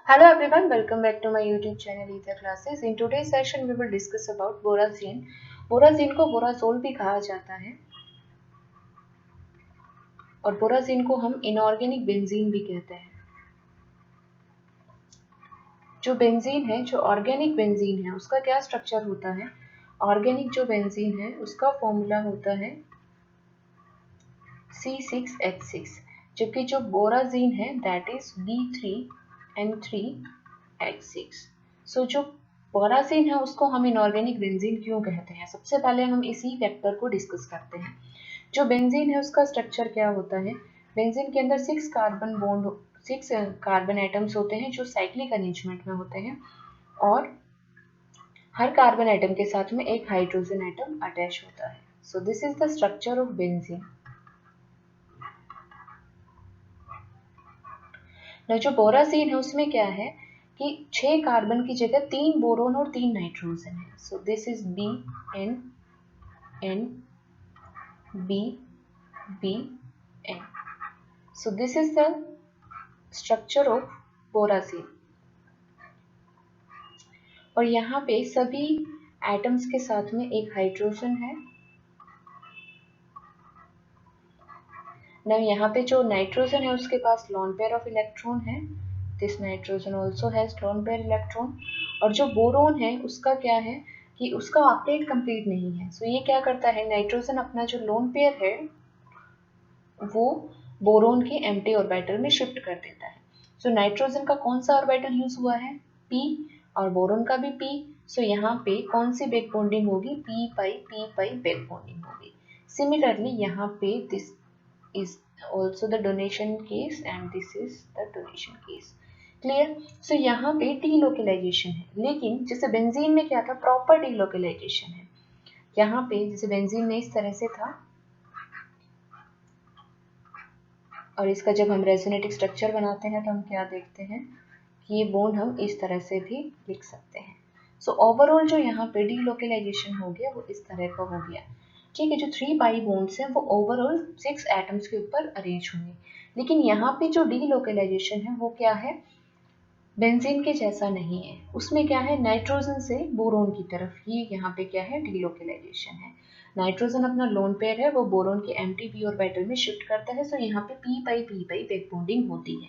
Hello everyone, welcome back to my YouTube channel Ether Classes. In today's session we will discuss about बोराजीन. Borazine को बोराजोल भी कहा जाता है और बोराजीन को हम इनऑर्गेनिक बेंजीन भी कहते हैं. जो बेंजीन है, जो ऑर्गेनिक बेंजीन है, उसका क्या स्ट्रक्चर होता है? ऑर्गेनिक जो बेंजीन है उसका फॉर्मूला होता है C6H6, जबकि जो बोराजीन है दैट इज B3N3H6. सो जो बोराजीन है उसको हम इनऑर्गेनिक बेंजीन क्यों कहते हैं? सबसे पहले हम इसी फैक्टर को डिस्कस करते हैं. जो बेंजीन है उसका स्ट्रक्चर क्या होता है? बेंजीन के अंदर 6 कार्बन एटम्स होते हैं जो साइक्लिक अरेंजमेंट में होते हैं और हर कार्बन एटम के साथ में एक हाइड्रोजन एटम अटैच होता है. सो this is the structure of benzene. जो बोराजीन है उसमें क्या है कि 6 कार्बन की जगह 3 बोरोन और 3 नाइट्रोजन है. सो this is BN BN. So this is the structure of बोराजीन. और यहाँ पे सभी एटम्स के साथ में एक हाइड्रोजन है. now यहाँ पे जो नाइट्रोजन है उसके पास lone pair of इलेक्ट्रॉन है. This nitrogen also has lone pair electron. और जो बोरोन है उसका क्या है कि उसका ऑक्टेट कंप्लीट नहीं है. सो ये क्या करता है, नाइट्रोजन अपना जो लोन पेयर है वो बोरोन के एम्प्टी ऑर्बिटल में शिफ्ट कर देता है. सो नाइट्रोजन का कौन सा ऑर्बिटल यूज हुआ है? P. और बोरोन का भी P. सो यहाँ पे कौन सी बैक बॉन्डिंग होगी? P पाई बैक बॉन्डिंग होगी. सिमिलरली यहाँ पे this is also the donation case and this is the donation case. Clear? So यहाँ पे डीलोकलाइजेशन है, लेकिन जैसे बेंजीन में क्या था, प्रॉपर डीलोकलाइजेशन है. यहाँ पे जैसे बेंजीन में इस तरह से था और इसका जब हम रेजोनेटिक स्ट्रक्चर बनाते हैं तो हम क्या देखते हैं कि ये बॉन्ड हम इस तरह से भी लिख सकते हैं. सो ओवरऑल जो यहाँ पे डीलोकलाइजेशन हो गया वो इस तरह का हो गया. ठीक है, जो 3 पाई बॉन्ड्स हैं वो ओवरऑल 6 एटम्स के ऊपर अरेंज होंगे. लेकिन यहाँ पे जो डीलोकलाइजेशन है वो क्या है, बेंजीन के जैसा नहीं है. उसमें क्या है, नाइट्रोजन से बोरोन की तरफ, ये यहाँ पे क्या है, डीलोकलाइजेशन है. नाइट्रोजन अपना लोन पेयर है, वो बोरोन के एम्प्टी p ऑर्बिटल में शिफ्ट करता है. सो यहाँ पे p पाई बैक बॉन्डिंग होती है.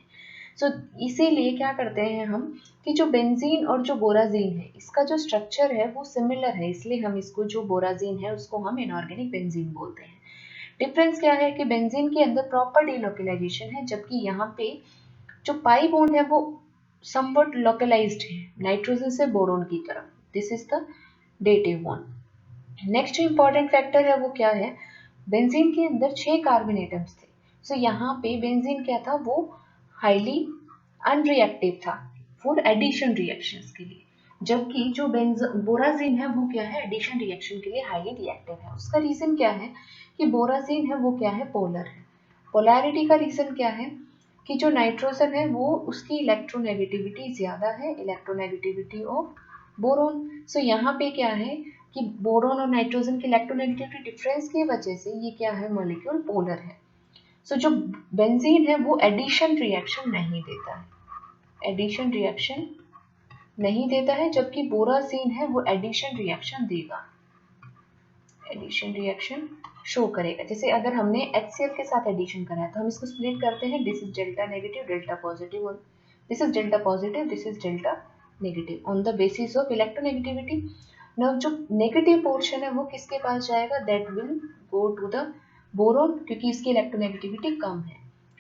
सो इसीलिए क्या करते हैं हम कि जो बेंजीन और जो बोराजीन है इसका जो स्ट्रक्चर है वो सिमिलर है, इसलिए हम इसको जो बोराजीन है उसको हम इनऑर्गेनिक बेंजीन बोलते हैं. डिफरेंस क्या है कि बेंजीन के अंदर प्रॉपर डीलोकलाइजेशन है, जबकि यहाँ पे जो पाई बॉन्ड है वो somewhat localized है नाइट्रोजन से बोरोन की तरफ. This is the dative bond. Next जो इंपॉर्टेंट फैक्टर है वो क्या है, बेंजीन के अंदर 6 कार्बन एटम्स थे. सो यहाँ पे बेंजीन क्या था, वो हाईली अनरिएक्टिव था फॉर एडिशन रिएक्शंस के लिए, जबकि जो बोराजीन है वो क्या है, एडिशन रिएक्शन के लिए हाईली रिएक्टिव है. उसका रीजन क्या है कि बोराजीन है वो क्या है, पोलर है. पोलैरिटी का रीजन क्या है कि जो नाइट्रोजन है वो उसकी इलेक्ट्रोनेगेटिविटी ज्यादा है, इलेक्ट्रोनेगेटिविटी ऑफ बोरोन. सो यहाँ पे क्या है कि बोरोन और नाइट्रोजन की इलेक्ट्रोनेगेटिविटी डिफरेंस की वजह से ये क्या है, मॉलिक्यूल पोलर है. सो जो बेंजीन है वो एडिशन रिएक्शन नहीं देता है, एडिशन रिएक्शन नहीं देता है, जबकि बोराजीन है वो एडिशन रिएक्शन देगा, एडिशन रिएक्शन शो करेगा. जैसे अगर हमने HCl के साथ एडिशन करा है तो हम इसको स्प्लिट करते हैं, this is delta negative delta positive, this is delta positive this is delta negative on the basis of electronegativity. Now जो नेगेटिव पोर्शन है वो किसके पास जाएगा, that will go to the boron, क्योंकि इसकी इलेक्ट्रोनेगेटिविटी कम है.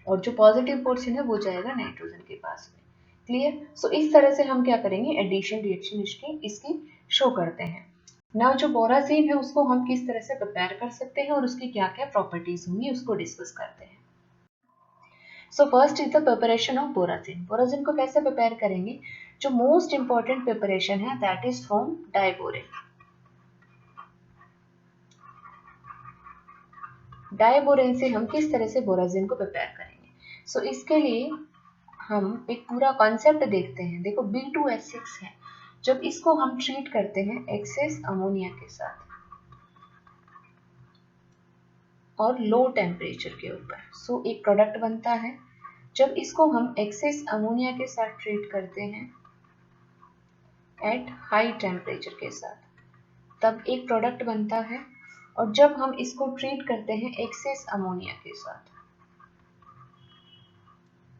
और जो पॉजिटिव पोर्शन है वो जाएगा नाइट्रोजन के पास में. क्लियर? सो इस तरह से हम क्या करेंगे, एडिशन रिएक्शन इसकी शो करते हैं. नाउ जो बोराजीन है उसको हम किस तरह से प्रिपेयर कर सकते हैं और उसकी क्या क्या प्रॉपर्टीज होंगी उसको डिस्कस करते हैं. So first is the preparation of borazine. Borazine को कैसे प्रिपेयर करेंगे, जो मोस्ट इंपॉर्टेंट प्रिपरेशन है that is from diborane. Diborane से हम किस तरह से बोराजीन को प्रिपेयर करेंगे. सो इसके लिए हम एक पूरा कॉन्सेप्ट देखते हैं. देखो B2H6 है, जब इसको हम ट्रीट करते हैं एक्सेस अमोनिया के साथ और लो टेम्परेचर के ऊपर, सो एक प्रोडक्ट बनता है जब इसको हम एक्सेस अमोनिया के साथ ट्रीट करते हैं एट हाई टेम्परेचर के साथ, तब एक प्रोडक्ट बनता है। और जब हम इसको ट्रीट करते हैं एक्सेस अमोनिया के साथ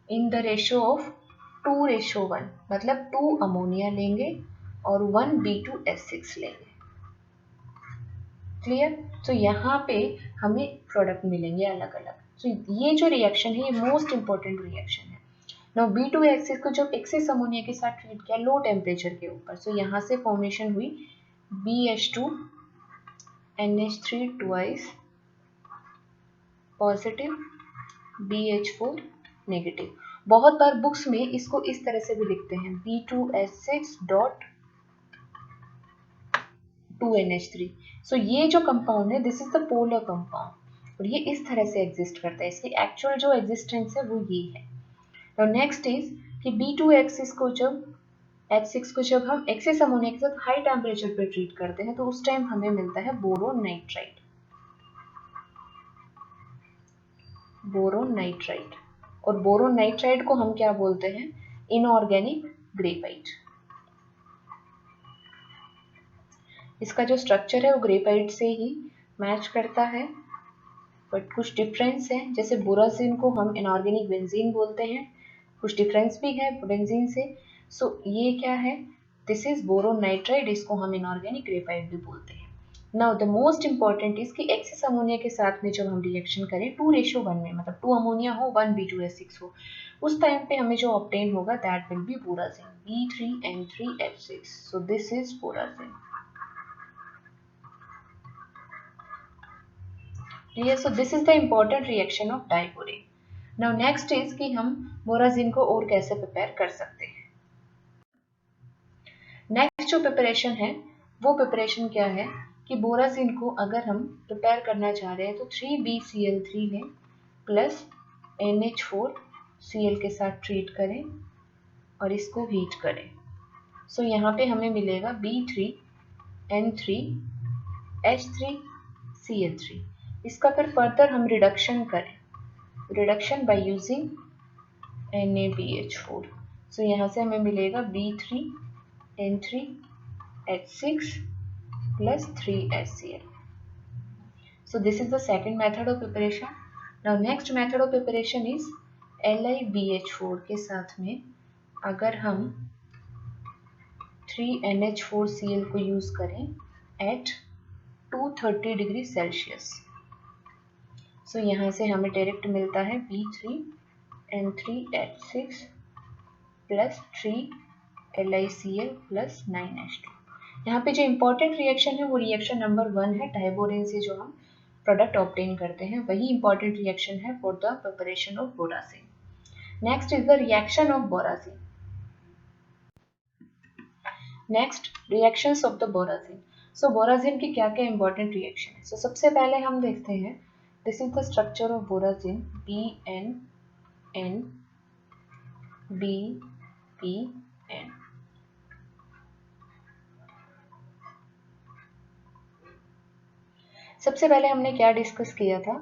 इन द रेशियो ऑफ 2:1, मतलब 2 अमोनिया लेंगे और 1 B2S6 लेंगे। क्लियर? तो यहाँ पे हमें प्रोडक्ट मिलेंगे अलग अलग। तो ये जो रिएक्शन है ये मोस्ट इंपॉर्टेंट रिएक्शन है। नाउ B2S6 को जब एक्सेस अमोनिया के साथ ट्रीट किया लो टेम्परेचर के ऊपर, सो यहाँ से फॉर्मेशन हुई BH2 NH3 twice positive BH4 negative. बहुत बार बुक्स में इसको इस तरह से भी लिखते हैं B2S6 डॉट 2NH3। सो ये जो कंपाउंड है this is the polar compound और ये इस तरह से एग्जिस्ट करता है। इसकी एक्चुअल जो एग्जिस्टेंस है वो ये है। नाउ नेक्स्ट इज कि B2H6 को जब हम एक्सेस अमोनिया के साथ हाई टेम्परेचर पे ट्रीट करते हैं तो उस टाइम हमें मिलता है बोरोन नाइट्राइड। बोरोन नाइट्राइड, और बोरोन नाइट्राइड को हम क्या बोलते हैं? Inorganic graphite. इसका जो स्ट्रक्चर है वो ग्रेफाइट से ही मैच करता है, बट कुछ डिफरेंस है। जैसे बोराजिन को हम इनऑर्गेनिक बेंजीन बोलते हैं, कुछ डिफरेंस भी है बेंजीन से। सो ये क्या है? दिस इज बोरोन नाइट्राइड, इसको हम इनऑर्गेनिक ग्रेफाइट भी बोलते हैं। Now the most important is कि एक्सेस अमोनिया के साथ में जब हम रिएक्शन करें 2:1 में, मतलब 2 अमोनिया हो 1 B2S6 हो, उस टाइम पे हमें जो ऑब्टेन होगा that will be borazine B3N3H6। So this is borazine. Clear? So this is the important reaction of diborane. Now next is कि हम बोराजिन को और कैसे प्रिपेयर कर सकते हैं। नेक्स्ट जो प्रिपरेशन है वो प्रिपरेशन क्या है कि बोराजिन को अगर हम प्रिपेयर करना चाह रहे हैं तो 3BCl3 लें प्लस NH4Cl के साथ ट्रीट करें और इसको हीट करें। सो यहाँ पे हमें मिलेगा B3N3H3Cl3। इसका फिर फर्दर हम रिडक्शन करें, रिडक्शन बाय यूजिंग NaBH4। सो यहाँ से हमें मिलेगा B3N3H6 plus 3HCl. So this is the second method of preparation. Now next method of preparation is LiBH4 के साथ में अगर हम 3NH4Cl को यूज करें at 230 डिग्री सेल्सियस। सो यहाँ से हमें डायरेक्ट मिलता है B3N3H6 plus 3LiCl plus 9H2। यहाँ पे जो इम्पोर्टेंट रिएक्शन है वो रिएक्शन नंबर 1 है, डाइबोरेन से जो हम प्रोडक्ट ऑब्टेन करते हैं वही इम्पोर्टेंट रिएक्शन है for the preparation of borazine. Next is the reaction of borazine. Next reactions of the borazine. So borazine की क्या क्या इम्पोर्टेंट रिएक्शन है? सो सबसे पहले हम देखते हैं this is the structure of borazine BNN-BPN। सबसे पहले हमने क्या डिस्कस किया था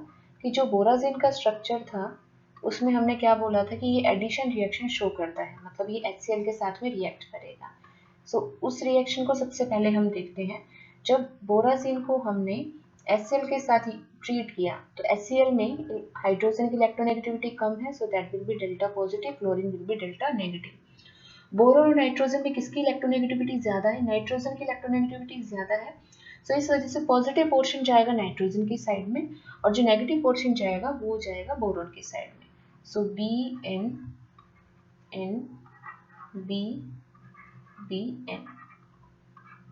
कि जो बोराजिन का स्ट्रक्चर था उसमें हमने क्या बोला था कि ये एडिशन रिएक्शन शो करता है, मतलब ये HCl के साथ में रिएक्ट करेगा। सो उस रिएक्शन को सबसे पहले हम देखते हैं। जब बोराजिन को हमने HCl के साथ ट्रीट किया तो HCl में हाइड्रोजन की इलेक्ट्रोनेगेटिविटी कम है, so that will B delta positive, chlorine will be delta negative. Boron और नाइट्रोजन में किसकी इलेक्ट्रोनेगेटिविटी ज्यादा है? नाइट्रोजन की इलेक्ट्रोनेगेटिविटी ज्यादा है। सो इस वजह से पॉजिटिव पोर्शन जाएगा नाइट्रोजन की साइड में और जो नेगेटिव पोर्शन जाएगा वो जाएगा बोरोन की साइड में। सो BNN-BBN।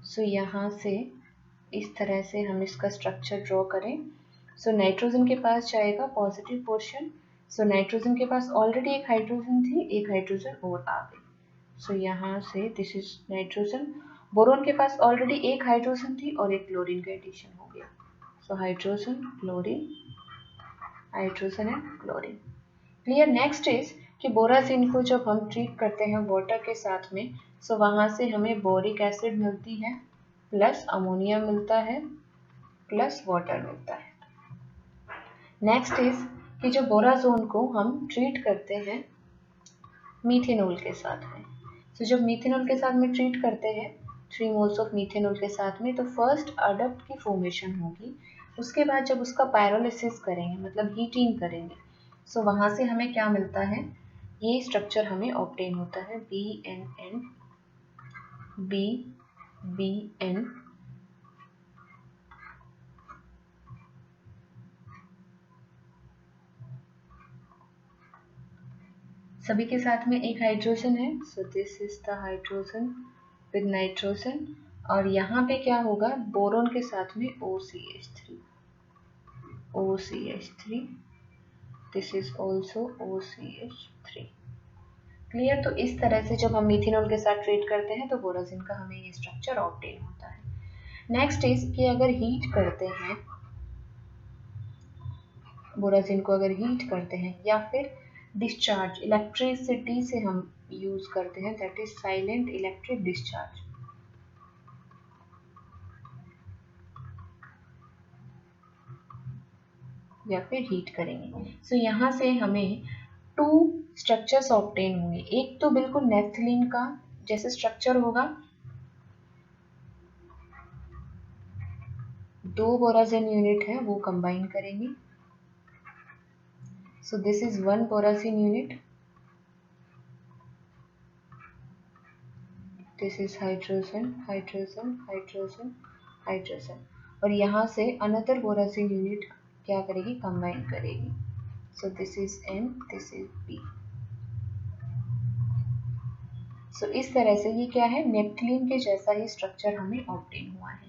सो यहाँ से इस तरह से हम इसका स्ट्रक्चर ड्रॉ करें। सो नाइट्रोजन के पास जाएगा पॉजिटिव पोर्शन। सो नाइट्रोजन के पास ऑलरेडी एक हाइड्रोजन थी, एक हाइड्रोजन और आ गई। सो यहाँ से दिस इज नाइट्रोजन। बोरोन के पास ऑलरेडी एक हाइड्रोजन थी और एक क्लोरीन का एडिशन हो गया। So hydrogen chlorine, hydrogen and chlorine. Clear? Next is कि बोराजिन को जब हम ट्रीट करते हैं वाटर के साथ में, सो वहाँ से हमें बोरिक एसिड मिलती है प्लस अमोनिया मिलता है प्लस वाटर मिलता है। नेक्स्ट इज कि जो बोराजोन को हम ट्रीट करते हैं मीथेनॉल के साथ में। तो जब मीथेनॉल के साथ में ट्रीट करते हैं 3 मोल्स ऑफ मीथेनॉल के साथ में, तो फर्स्ट अडप्ट की फॉर्मेशन होगी। उसके बाद जब उसका पायरोलिसिस करेंगे, मतलब हीटिंग करेंगे, सो वहाँ से हमें क्या मिलता है, ये स्ट्रक्चर हमें ऑब्टेन होता है BNN, BBN, सभी के साथ में एक हाइड्रोजन है। सो this is the hydrogen with nitrogen. और यहाँ पे क्या होगा, बोरोन के साथ में OCH3, OCH3, this is also OCH3। Clear. तो इस तरह से जब हम मिथेनॉल के साथ ट्रीट करते हैं तो बोराजिन का हमें ये स्ट्रक्चर ऑब्टेन होता है। नेक्स्ट इज कि अगर हीट करते हैं बोराजिन को, अगर हीट करते हैं या फिर डिस्चार्ज इलेक्ट्रिसिटी से हम यूज करते हैं, that is silent electric discharge. या फिर हीट करेंगे, सो यहाँ से हमें 2 स्ट्रक्चर्स ऑब्टेन होंगे। एक तो बिल्कुल नेफ्थलीन का जैसे स्ट्रक्चर होगा, 2 बोराजिन यूनिट है वो कंबाइन करेंगे। So this is one borazine unit. This is hydrogen, hydrogen, hydrogen, hydrogen. और यहाँ से another borazine unit क्या करेगी, कंबाइन करेगी। So this is N, this is B. So इस तरह से ये क्या है, नेप्थलीन के जैसा ही स्ट्रक्चर हमें ऑब्टेन हुआ है।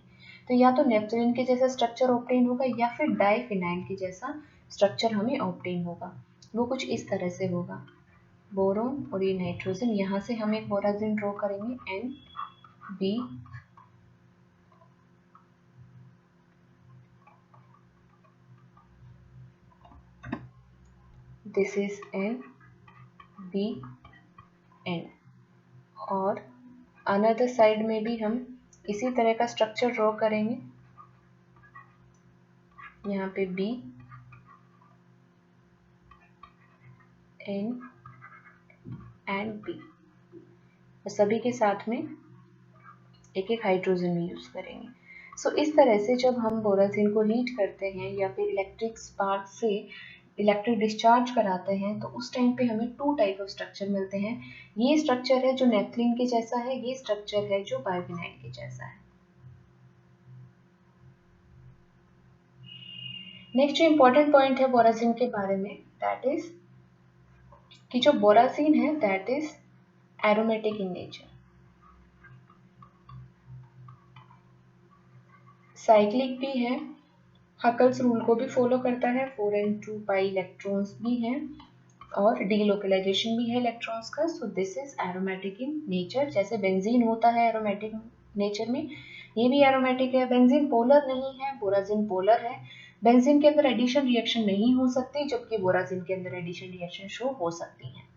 तो या तो नेप्थलीन के जैसा स्ट्रक्चर ऑब्टेन होगा या फिर डाइफिनाइल के जैसा स्ट्रक्चर हमें ऑब्टेन होगा। वो कुछ इस तरह से होगा, बोरोन और ये नाइट्रोजन। यहाँ से हम एक बोराजिन ड्रॉ करेंगे N, B, this is N, B, N। और अनदर साइड में भी हम इसी तरह का स्ट्रक्चर ड्रॉ करेंगे, यहाँ पे B, N एंड B। और सभी के साथ में एक एक हाइड्रोजन भी यूज करेंगे। सो इस तरह से जब हम बोराजिन को हीट करते हैं या फिर इलेक्ट्रिक स्पार्क से इलेक्ट्रिक डिस्चार्ज कराते हैं, तो उस टाइम पे हमें 2 टाइप ऑफ स्ट्रक्चर मिलते हैं। ये स्ट्रक्चर है जो नेफ्थलीन के जैसा है, ये स्ट्रक्चर है जो बाइफिनाइल के जैसा है। नेक्स्ट जो इंपॉर्टेंट पॉइंट है बोराजिन के बारे में, दैट इज कि जो बोराजिन है that is aromatic in nature, cyclic भी है, हकल्स रूल को भी फॉलो करता है, 4n2 पाई इलेक्ट्रॉन्स भी हैं और डीलोकलाइजेशन भी है इलेक्ट्रॉन्स का। सो this is aromatic in nature. जैसे बेंजीन होता है एरोमेटिक नेचर में, ये भी एरोमेटिक है। बेंजीन पोलर नहीं है, बोराजिन पोलर है। बेंजीन के अंदर एडिशन रिएक्शन नहीं हो सकती, जबकि बोराजिन के अंदर एडिशन रिएक्शन शो हो सकती है।